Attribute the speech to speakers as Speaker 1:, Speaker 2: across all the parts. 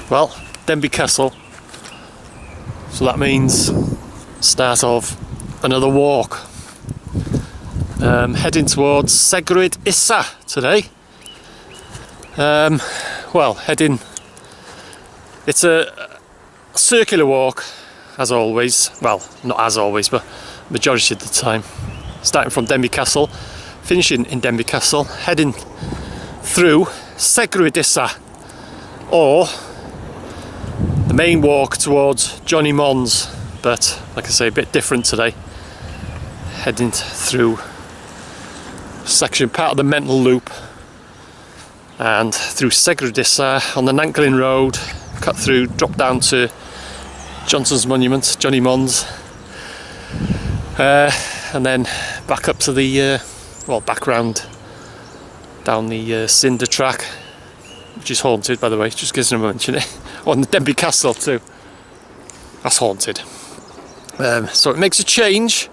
Speaker 1: Well, Denby Castle. So that means start of another walk. Heading towards Segrwyd Isa today. It's a circular walk, as always. Well, not as always, but majority of the time. Starting from Denby Castle, finishing in Denby Castle, heading through Segrwyd Isa, or the main walk towards Johnny Mons, but like I say, a bit different today. Heading through section part of the mental loop and through Segrwyd Isa on the Nanklin Road, cut through, drop down to Johnson's Monument, Johnny Mons, and then back up to the back round down the cinder track, which is haunted, by the way, just gives them a mention it. On the Denby Castle too, that's haunted. So it makes a change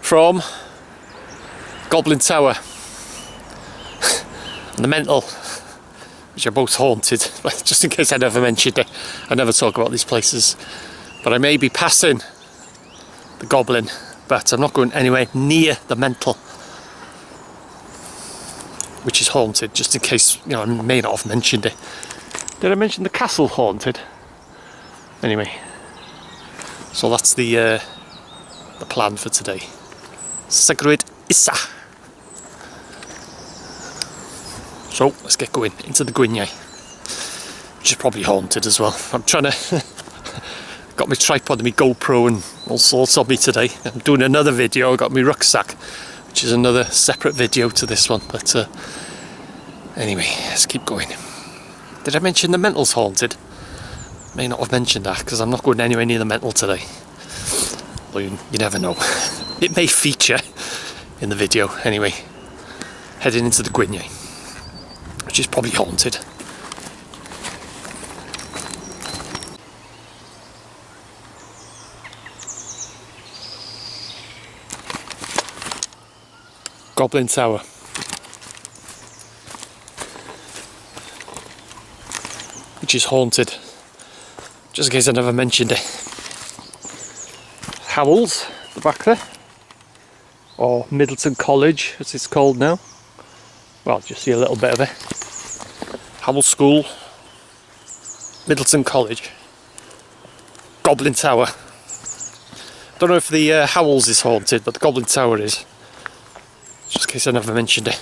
Speaker 1: from Goblin Tower and the Mental, which are both haunted. Just in case I never mentioned it, I never talk about these places, but I may be passing the Goblin, but I'm not going anywhere near the Mental, which is haunted, just in case, you know, I may not have mentioned it. Did I mention the castle haunted? Anyway, so that's the plan for today. Segrwyd Isa. So let's get going into the Gwyniau, which is probably haunted as well. I'm trying to got my tripod and my GoPro and all sorts of me today. I'm doing another video. I got my rucksack, which is another separate video to this one. But anyway, let's keep going. Did I mention the Mental's haunted? May not have mentioned that because I'm not going anywhere near the Mental today. Though you never know. It may feature in the video. Anyway, heading into the Gwyniau, which is probably haunted. Goblin Tower. Which is haunted. Just in case I never mentioned it. Howells, the back there. Or Middleton College, as it's called now. Well, just see a little bit of it. Howell School, Middleton College, Goblin Tower. Don't know if the Howells is haunted, but the Goblin Tower is. Just in case I never mentioned it.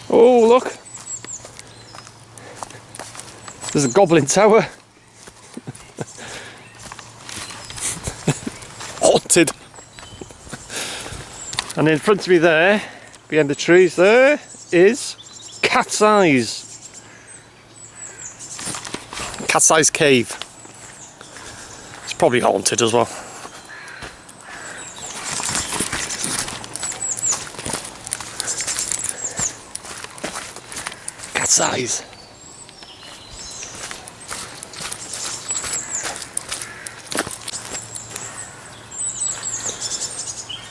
Speaker 1: Oh, look! There's a Goblin Tower. Haunted. And in front of me there, behind the trees there, is Cat's Eyes. Cat's Eyes Cave. It's probably haunted as well. Cat's Eyes.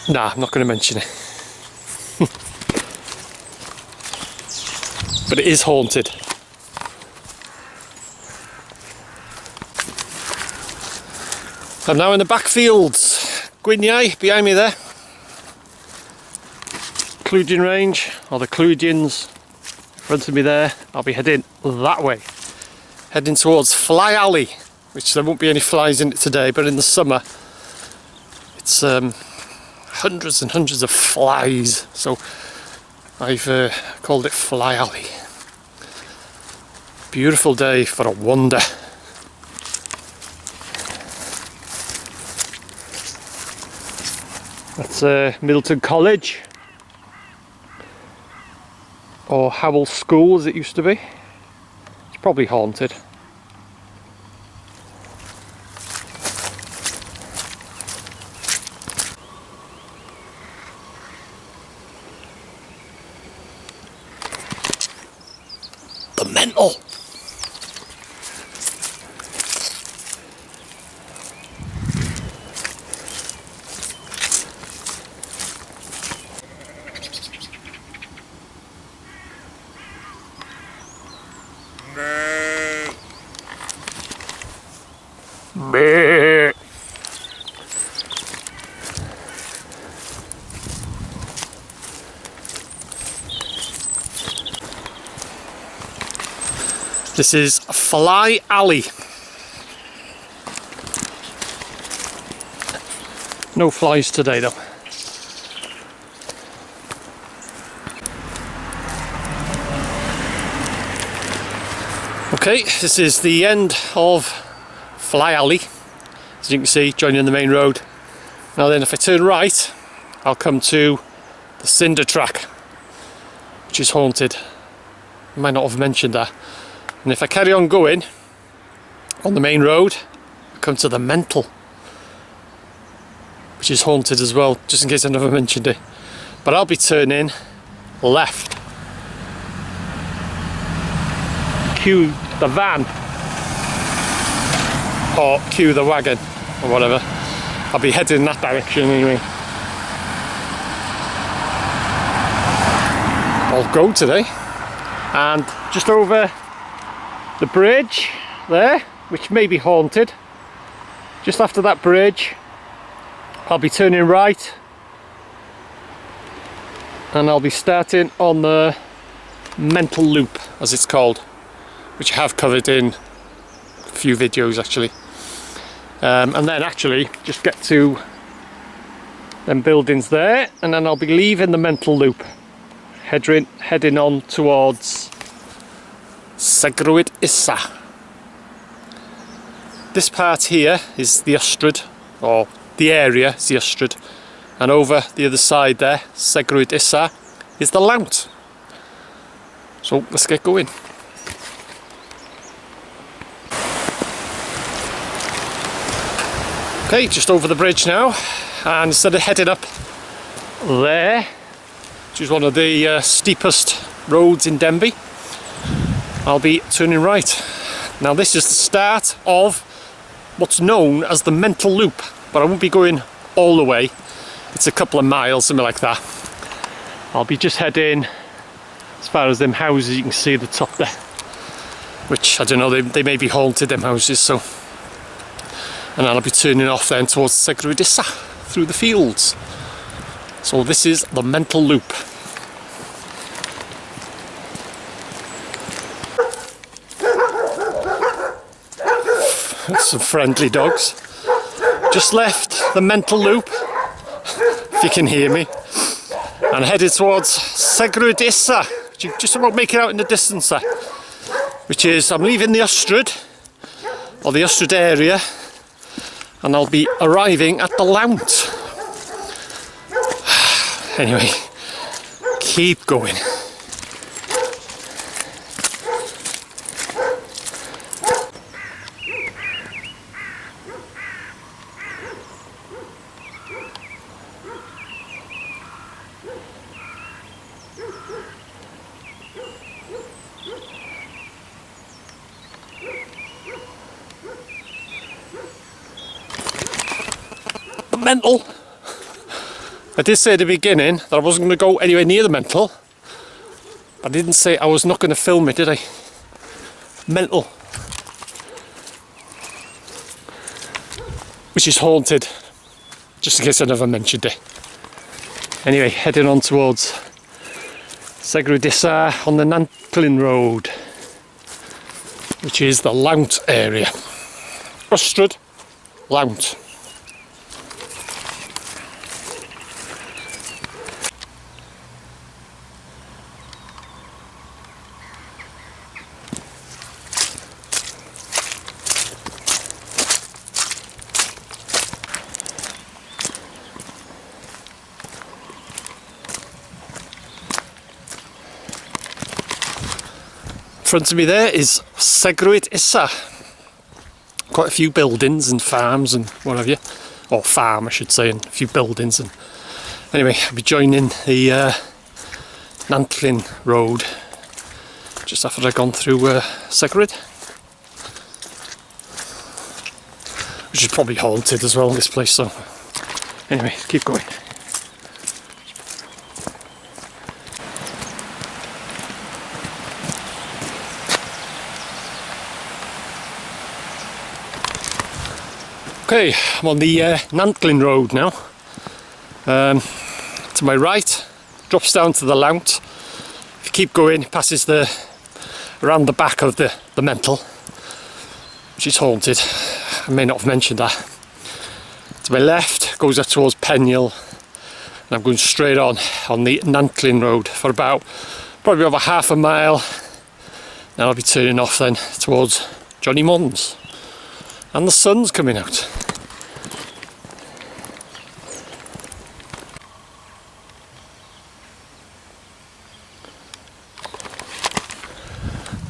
Speaker 1: Nah, I'm not going to mention it. But it is haunted. I'm now in the backfields. Gwyniau behind me there. Clwydyn Range, or the Clwydyns in front of me there. I'll be heading that way. Heading towards Fly Alley, which there won't be any flies in it today, but in the summer it's hundreds and hundreds of flies, so I've called it Fly Alley. Beautiful day for a wander. That's Middleton College, or Howell School as it used to be. It's probably haunted. The Mental. This is Fly Alley. No flies today though. Okay, this is the end of Fly Alley. As you can see, joining the main road. Now then, if I turn right, I'll come to the Cinder Track, which is haunted. I might not have mentioned that. And if I carry on going on the main road, I come to the Mental, which is haunted as well, just in case I never mentioned it. But I'll be turning left. Cue the van, or cue the wagon, or whatever. I'll be heading in that direction anyway. I'll go today. And just over the bridge there, which may be haunted, just after that bridge, I'll be turning right, and I'll be starting on the Mental Loop, as it's called, which I have covered in a few videos actually. And then actually just get to them buildings there, and then I'll be leaving the Mental Loop, heading on towards Segrwyd Isa. This part here is the Ystrad, or the area is the Ystrad, and over the other side there, Segrwyd Isa, is the Lount. So let's get going. Okay, just over the bridge now, and instead of heading up there, which is one of the steepest roads in Denbigh, I'll be turning right. Now this is the start of what's known as the Mental Loop, but I won't be going all the way. It's a couple of miles, something like that. I'll be just heading as far as them houses you can see at the top there, which I don't know, they may be haunted, them houses, so. And I'll be turning off then towards Segrwyd Isa through the fields. So this is the Mental Loop. Some friendly dogs. Just left the Mental Loop, if you can hear me, and headed towards Segrwyd Isa, which you just about make it out in the distance there, which is, I'm leaving the Ystrad, or the Ystrad area, and I'll be arriving at the Lount. Anyway, keep going. Mental. I did say at the beginning that I wasn't going to go anywhere near the Mental. I didn't say I was not going to film it, did I? Mental. Which is haunted, just in case I never mentioned it. Anyway, heading on towards Segrwyd Isa on the Nantlin Road, which is the Lount area. Ystrad, Lount. In front of me there is Segrwyd Isa. Quite a few buildings and farms and what have you, or farm I should say, and a few buildings. And anyway, I'll be joining the Nantlin Road just after I've gone through Segrwyd, which is probably haunted as well, this place. So anyway, keep going. Okay, I'm on the Nantlin Road now. To my right, drops down to the Lount. If you keep going, it passes the around the back of the mantle, which is haunted. I may not have mentioned that. To my left goes up towards Penniel, and I'm going straight on the Nantllyn Road for about probably over half a mile. Then I'll be turning off then towards Johnny Mons, and the sun's coming out.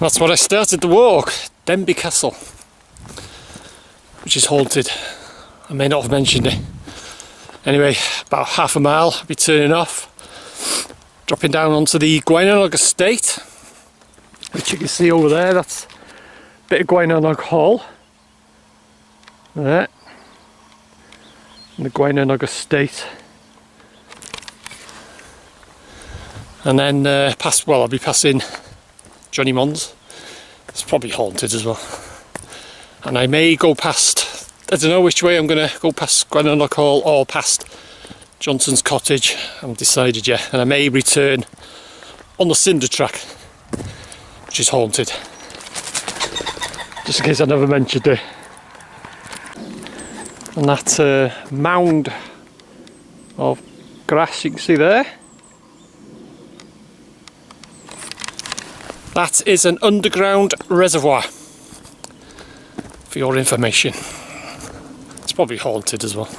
Speaker 1: That's what I started the walk, Denbigh Castle, which is haunted. I may not have mentioned it. Anyway, about half a mile, I'll be turning off, dropping down onto the Gwynnog estate, which you can see over there. That's a bit of Gwynnog Hall. There. And the Gwynnog estate. And then I'll be passing Johnny Mons. It's probably haunted as well. And I may go past, I don't know which way I'm going to go, past Gwynnog Hall or past Johnson's cottage. I haven't decided yet. And I may return on the cinder track, which is haunted. Just in case I never mentioned it. And that mound of grass you can see there, that is an underground reservoir, for your information. It's probably haunted as well.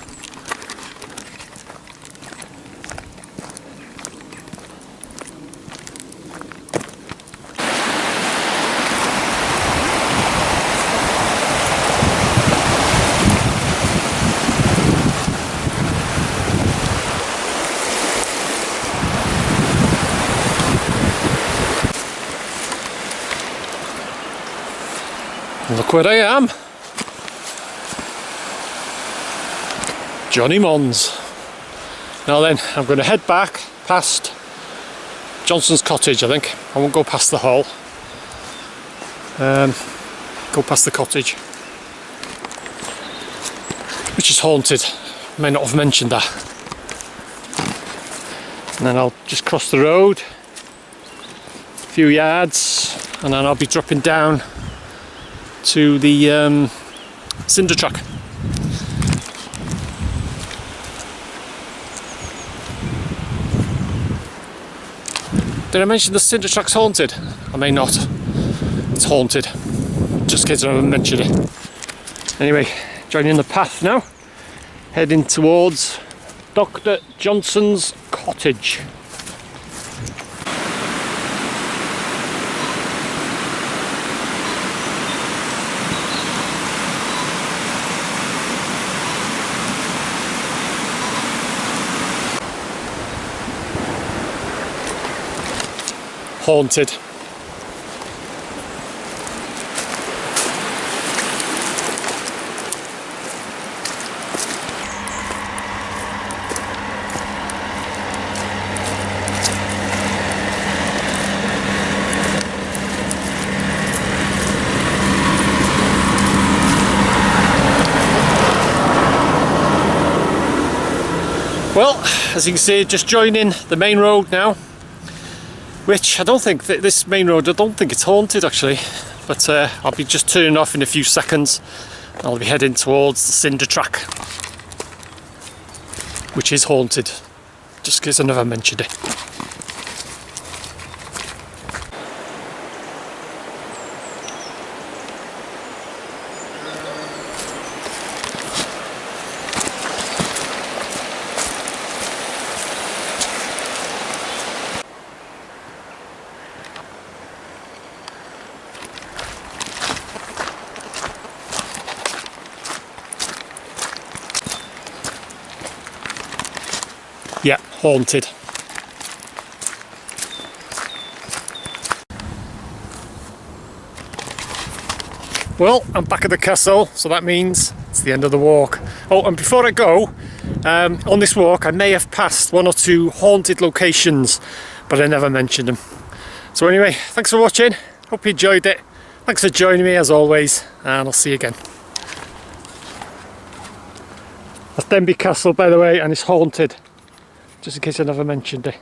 Speaker 1: Look where I am. Johnny Mons. Now then, I'm going to head back past Johnson's cottage, I think. I won't go past the hall. Go past the cottage, which is haunted. I may not have mentioned that. And then I'll just cross the road a few yards, and then I'll be dropping down to the cinder track. Did I mention the cinder track's haunted? I may not. It's haunted, just in case I haven't mentioned it. Anyway, joining the path now, heading towards Dr. Johnson's cottage. Haunted. Well, as you can see, just joining the main road now, which I don't think this main road, I don't think it's haunted actually, but I'll be just turning off in a few seconds. I'll be heading towards the cinder track, which is haunted, just in case I never mentioned it. Yeah, haunted. Well, I'm back at the castle, so that means it's the end of the walk. Oh, and before I go, on this walk I may have passed one or two haunted locations, but I never mentioned them. So anyway, thanks for watching, hope you enjoyed it. Thanks for joining me as always, and I'll see you again. That's Denbigh Castle, by the way, and it's haunted, just in case I never mentioned it.